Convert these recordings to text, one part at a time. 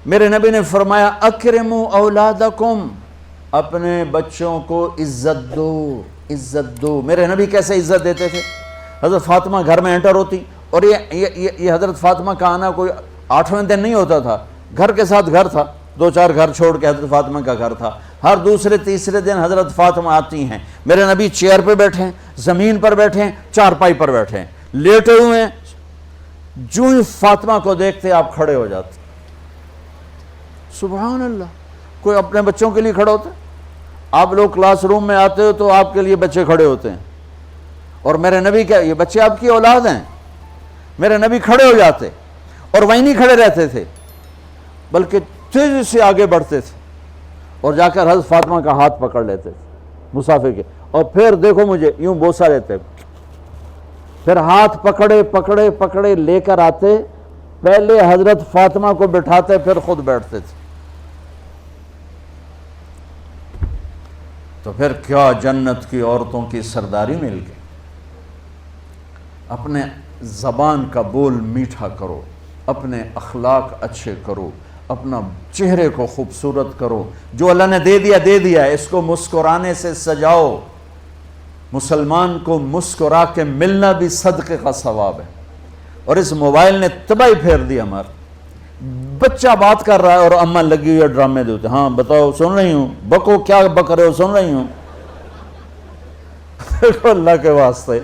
میرے نبی نے فرمایا اکرموا اولادکم، اپنے بچوں کو عزت دو، عزت دو۔ میرے نبی کیسے عزت دیتے تھے؟ حضرت فاطمہ گھر میں انٹر ہوتی، اور یہ حضرت فاطمہ کا آنا کوئی 8ویں دن نہیں ہوتا تھا، گھر کے ساتھ گھر تھا، 2-4 گھر چھوڑ کے حضرت فاطمہ کا گھر تھا۔ ہر دوسرے تیسرے دن حضرت فاطمہ آتی ہیں، میرے نبی چیئر پہ بیٹھے ہیں، زمین پر بیٹھے ہیں، چارپائی پر بیٹھے ہیں، لیٹے ہوئے ہیں، جو ہی فاطمہ کو دیکھتے آپ کھڑے ہو جاتے۔ سبحان اللہ، کوئی اپنے بچوں کے لیے کھڑے ہوتے؟ آپ لوگ کلاس روم میں آتے ہو تو آپ کے لیے بچے کھڑے ہوتے ہیں، اور میرے نبی کیا، یہ بچے آپ کی اولاد ہیں، میرے نبی کھڑے ہو جاتے، اور وہیں نہیں کھڑے رہتے تھے بلکہ تیزی سے آگے بڑھتے تھے، اور جا کر حضرت فاطمہ کا ہاتھ پکڑ لیتے تھے مسافر کے، اور پھر دیکھو مجھے یوں بوسہ لیتے، پھر ہاتھ پکڑے پکڑے پکڑے لے کر آتے، پہلے حضرت فاطمہ کو بٹھاتے پھر خود بیٹھتے تھے۔ تو پھر کیا جنت کی عورتوں کی سرداری مل گئی۔ اپنے زبان کا بول میٹھا کرو، اپنے اخلاق اچھے کرو، اپنا چہرے کو خوبصورت کرو، جو اللہ نے دے دیا اس کو مسکرانے سے سجاؤ۔ مسلمان کو مسکرا کے ملنا بھی صدقے کا ثواب ہے، اور اس موبائل نے تباہی پھیر دی ہمارا۔ بچہ بات کر رہا ہے اور اماں لگی ہوئی ہے ڈرامے دیتے، ہاں بتاؤ سن رہی ہوں، بکو کیا بک رہے ہو، سن رہی ہوں۔ دیکھو اللہ کے واسطے،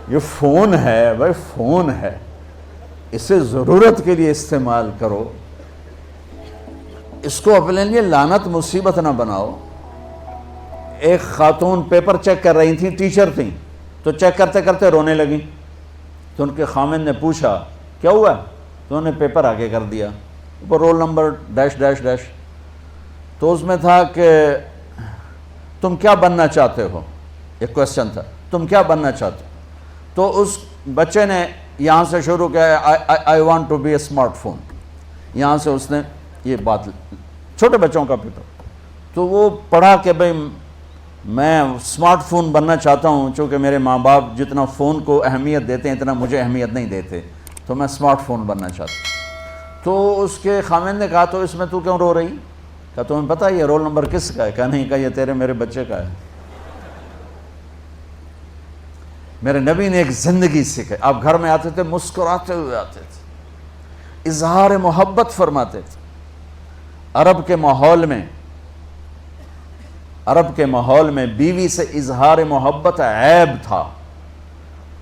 یہ فون ہے بھائی، فون ہے، اسے ضرورت کے لیے استعمال کرو، اس کو اپنے لیے لعنت مصیبت نہ بناؤ۔ ایک خاتون پیپر چیک کر رہی تھیں، ٹیچر تھیں، تو چیک کرتے کرتے رونے لگیں، تو ان کے خامند نے پوچھا کیا ہوا؟ تو انہوں نے پیپر آگے کر دیا، roll number dash dash dash, تو اس میں تھا کہ تم کیا بننا چاہتے ہو، ایک کویسچن تھا، تم کیا بننا چاہتے ہو؟ تو اس بچے نے یہاں سے شروع کیا، I want to be a smartphone, یہاں سے اس نے یہ بات، چھوٹے بچوں کا پیپر، تو وہ پڑھا کہ بھئی میں اسمارٹ فون بننا چاہتا ہوں، چونکہ میرے ماں باپ جتنا فون کو اہمیت دیتے ہیں اتنا مجھے اہمیت نہیں دیتے، تو میں اسمارٹ فون بننا چاہتا ہوں۔ تو اس کے خامند نے کہا تو اس میں تو کیوں رو رہی؟ کہا تمہیں پتہ ہے یہ رول نمبر کس کا ہے؟ کہا نہیں، کہا یہ تیرے میرے بچے کا ہے۔ میرے نبی نے ایک زندگی سکھائی، آپ گھر میں آتے تھے مسکراتے ہوئے آتے تھے، اظہار محبت فرماتے تھے۔ عرب کے ماحول میں بیوی سے اظہار محبت عیب تھا،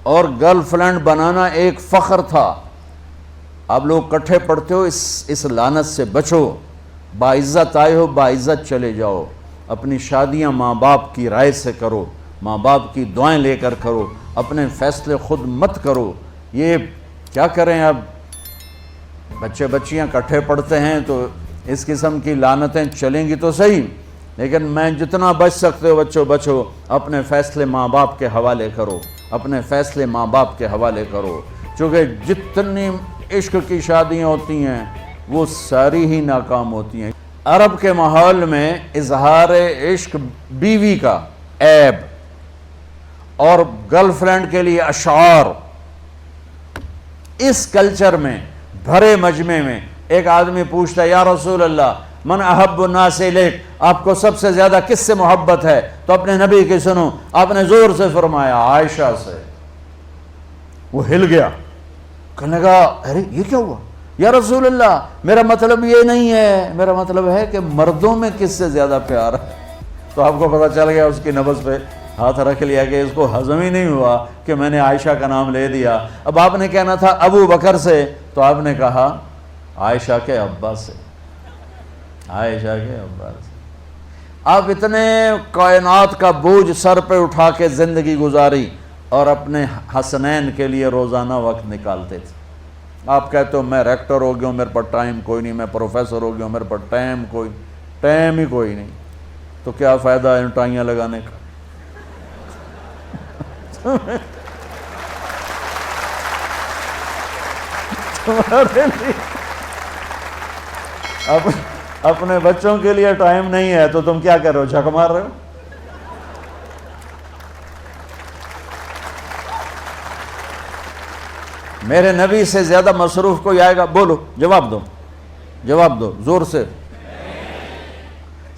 اور گرل فرینڈ بنانا ایک فخر تھا۔ آپ لوگ کٹھے پڑھتے ہو، اس لعنت سے بچو، باعزت آئے ہو باعزت چلے جاؤ، اپنی شادیاں ماں باپ کی رائے سے کرو، ماں باپ کی دعائیں لے کر کرو، اپنے فیصلے خود مت کرو۔ یہ کیا کریں، اب بچے بچیاں کٹھے پڑھتے ہیں تو اس قسم کی لعنتیں چلیں گی تو صحیح، لیکن میں جتنا بچ سکتے ہو بچو بچو، اپنے فیصلے ماں باپ کے حوالے کرو، اپنے فیصلے ماں باپ کے حوالے کرو، چونکہ جتنی عشق کی شادیاں ہوتی ہیں وہ ساری ہی ناکام ہوتی ہیں۔ عرب کے ماحول میں اظہار عشق بیوی کا عیب، اور گرل فرینڈ کے لیے اشعار، اس کلچر میں بھرے مجمع میں ایک آدمی پوچھتا ہے یا رسول اللہ من احب الناس الیک، آپ کو سب سے زیادہ کس سے محبت ہے؟ تو اپنے نبی کی سنو، آپ نے زور سے فرمایا عائشہ سے۔ وہ ہل گیا، کہنے لگا ارے یہ کیا ہوا یا رسول اللہ، میرا مطلب یہ نہیں ہے، میرا مطلب ہے کہ مردوں میں کس سے زیادہ پیار ہے۔ تو آپ کو پتہ چل گیا، اس کی نبض پہ ہاتھ رکھ لیا کہ اس کو ہضم ہی نہیں ہوا کہ میں نے عائشہ کا نام لے دیا۔ اب آپ نے کہنا تھا ابو بکر سے، تو آپ نے کہا عائشہ کے ابا سے، عائشہ کے ابا سے۔ آپ اتنے کائنات کا بوجھ سر پہ اٹھا کے زندگی گزاری، اور اپنے حسنین کے لیے روزانہ وقت نکالتے تھے۔ آپ کہتے ہو میں ریکٹر ہو گیا ہوں، میرے پاس ٹائم کوئی نہیں، میں پروفیسر ہو گیا ہوں، میرے پاس ٹائم ہی کوئی نہیں، تو کیا فائدہ ہے ٹائیاں لگانے کا؟ اپنے بچوں کے لیے ٹائم نہیں ہے تو تم کیا کر رہے ہو، جھک مار رہے ہو؟ میرے نبی سے زیادہ مصروف کوئی آئے گا؟ بولو، جواب دو۔ جواب دو زور سے.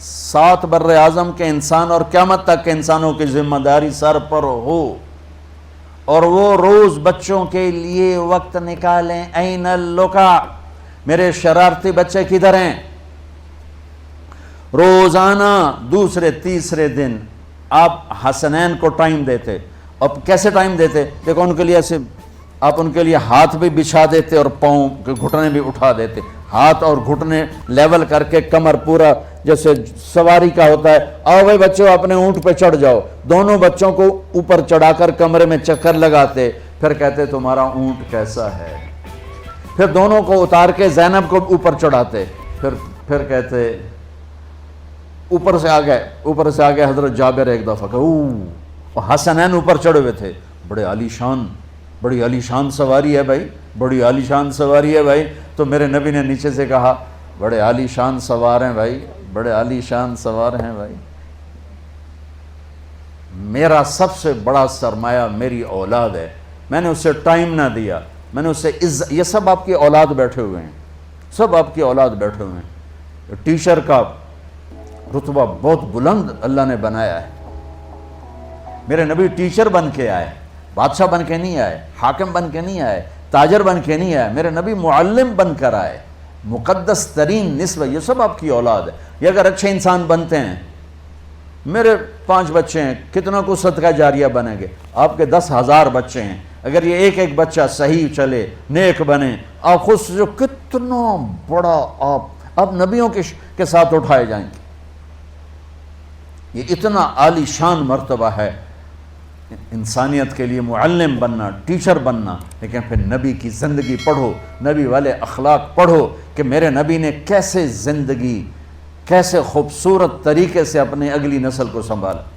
7 بر اعظم کے انسان اور قیامت تک کے انسانوں کی ذمہ داری سر پر ہو، اور وہ روز بچوں کے لیے وقت نکالیں. این اللقا، میرے شرارتی بچے کدھر ہیں؟ روزانہ دوسرے تیسرے دن آپ حسنین کو ٹائم دیتے. اب کیسے ٹائم دیتے؟ دیکھو ان کے لیے ایسے آپ ان کے لیے ہاتھ بھی بچھا دیتے اور پاؤں کے گھٹنے بھی اٹھا دیتے. ہاتھ اور گھٹنے لیول کر کے کمر پورا جیسے سواری کا ہوتا ہے. آؤ بھائی بچوں اپنے اونٹ پہ چڑھ جاؤ. دونوں بچوں کو اوپر چڑھا کر کمرے میں چکر لگاتے. پھر کہتے تمہارا اونٹ کیسا ہے. پھر دونوں کو اتار کے زینب کو اوپر چڑھاتے. پھر کہتے اوپر سے آ گئے حضرت جابر ایک دفعہ کہ حسنین اوپر چڑھے ہوئے تھے. بڑی عالی شان سواری ہے بھائی، بڑی عالی شان سواری ہے بھائی. تو میرے نبی نے نیچے سے کہا بڑے عالی شان سوار ہیں بھائی، بڑے عالی شان سوار ہیں بھائی. میرا سب سے بڑا سرمایہ میری اولاد ہے. میں نے اسے ٹائم نہ دیا، میں نے اسے یہ سب آپ کی اولاد بیٹھے ہوئے ہیں، سب آپ کی اولاد بیٹھے ہوئے ہیں. ٹیچر کا رتبہ بہت بلند اللہ نے بنایا ہے. میرے نبی ٹیچر بن کے آئے، بادشاہ بن کے نہیں آئے، حاکم بن کے نہیں آئے، تاجر بن کے نہیں آئے. میرے نبی معلم بن کر آئے. مقدس ترین نسبت، یہ سب آپ کی اولاد ہے. یہ اگر اچھے انسان بنتے ہیں، میرے 5 بچے ہیں، کتنا کو صدقہ جاریہ بنیں گے؟ آپ کے 10,000 بچے ہیں، اگر یہ ایک بچہ صحیح چلے، نیک بنے، آپ خود سے جو کتنا بڑا آپ نبیوں کے ساتھ اٹھائے جائیں گے. یہ اتنا عالی شان مرتبہ ہے انسانیت کے لیے، معلم بننا، ٹیچر بننا. لیکن پھر نبی کی زندگی پڑھو، نبی والے اخلاق پڑھو کہ میرے نبی نے کیسے زندگی، کیسے خوبصورت طریقے سے اپنی اگلی نسل کو سنبھالا.